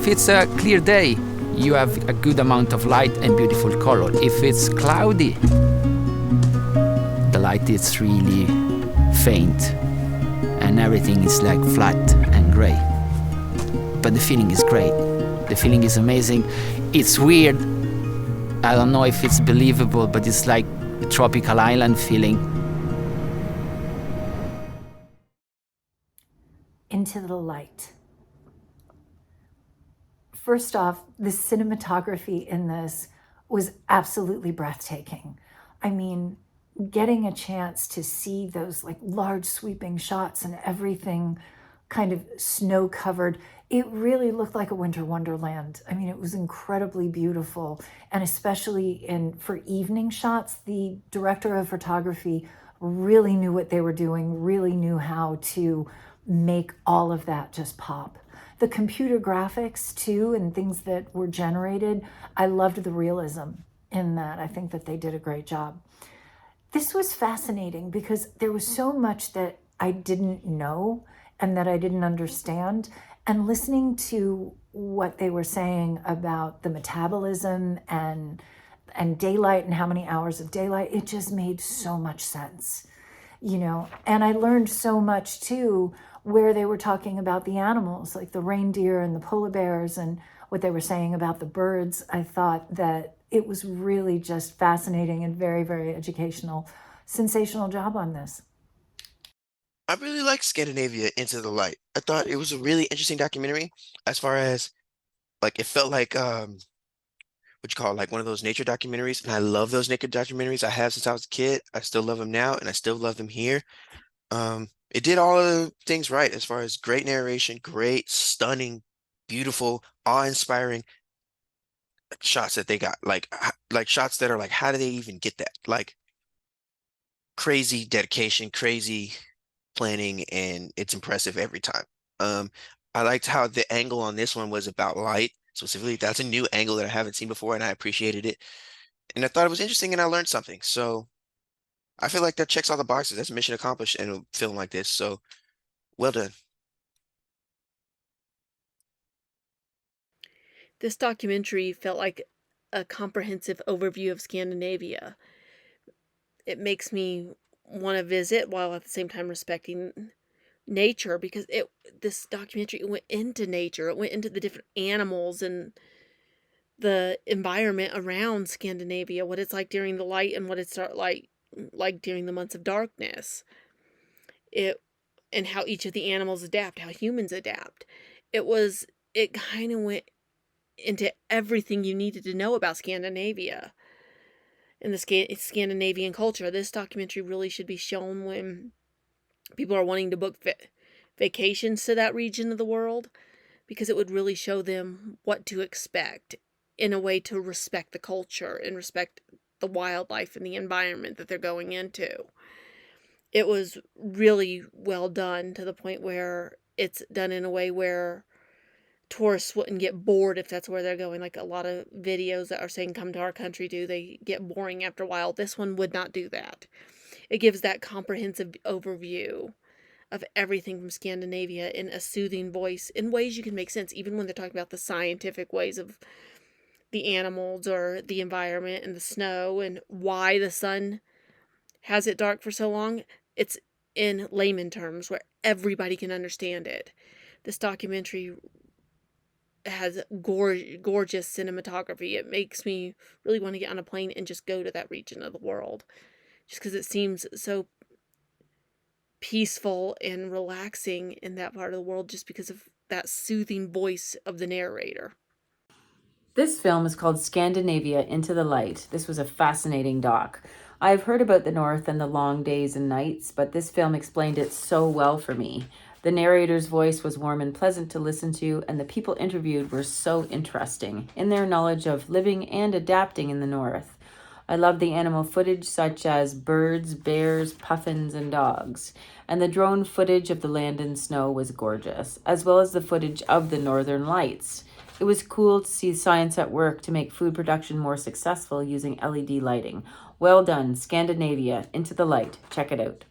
If it's a clear day, you have a good amount of light and beautiful color. If it's cloudy, the light is really faint and everything is like flat and gray. But the feeling is great. The feeling is amazing. It's weird. I don't know if it's believable, but it's like a tropical island feeling. Into the light. First off, the cinematography in this was absolutely breathtaking. I mean, getting a chance to see those like large sweeping shots and everything kind of snow covered, it really looked like a winter wonderland. I mean, it was incredibly beautiful. And especially for evening shots, the director of photography really knew what they were doing, really knew how to make all of that just pop. The computer graphics too, and things that were generated, I loved the realism in that. I think that they did a great job. This was fascinating because there was so much that I didn't know and that I didn't understand. And listening to what they were saying about the metabolism and daylight and how many hours of daylight, it just made so much sense, you know. And I learned so much too, where they were talking about the animals, like the reindeer and the polar bears, and what they were saying about the birds. I thought that it was really just fascinating and very, very educational. Sensational job on this. I really like Scandinavia Into the Light. I thought it was a really interesting documentary as far as like it felt like what you call it, like one of those nature documentaries. And I love those nature documentaries. I have since I was a kid. I still love them now and I still love them here. It did all of the things right as far as great narration, great, stunning, beautiful, awe-inspiring shots that they got. Like shots that are like, how do they even get that? Like crazy dedication, crazy planning, and it's impressive every time. I liked how the angle on this one was about light. Specifically, that's a new angle that I haven't seen before, and I appreciated it. And I thought it was interesting, and I learned something. So I feel like that checks all the boxes. That's mission accomplished in a film like this. So well done. This documentary felt like a comprehensive overview of Scandinavia. It makes me want to visit while at the same time respecting nature, because this documentary went into nature. It went into the different animals and the environment around Scandinavia, what it's like during the light and what it's like during the months of darkness. And how each of the animals adapt, how humans adapt. It kind of went into everything you needed to know about Scandinavia and the Scandinavian culture. This documentary really should be shown when people are wanting to book vacations to that region of the world, because it would really show them what to expect in a way to respect the culture and respect the wildlife and the environment that they're going into. It was really well done, to the point where it's done in a way where tourists wouldn't get bored if that's where they're going. Like a lot of videos that are saying come to our country do, they get boring after a while. This one would not do that. It gives that comprehensive overview of everything from Scandinavia in a soothing voice, in ways you can make sense, even when they're talking about the scientific ways of the animals or the environment and the snow and why the sun has it dark for so long. It's in layman terms where everybody can understand it. This documentary has gorgeous cinematography. It makes me really want to get on a plane and just go to that region of the world, just because it seems so peaceful and relaxing in that part of the world, just because of that soothing voice of the narrator. This film is called Scandinavia Into the Light. This was a fascinating doc. I've heard about the North and the long days and nights, but this film explained it so well for me. The narrator's voice was warm and pleasant to listen to, and the people interviewed were so interesting in their knowledge of living and adapting in the North. I love the animal footage such as birds, bears, puffins, and dogs. And the drone footage of the land and snow was gorgeous, as well as the footage of the northern lights. It was cool to see science at work to make food production more successful using LED lighting. Well done, Scandinavia, Into the Light. Check it out.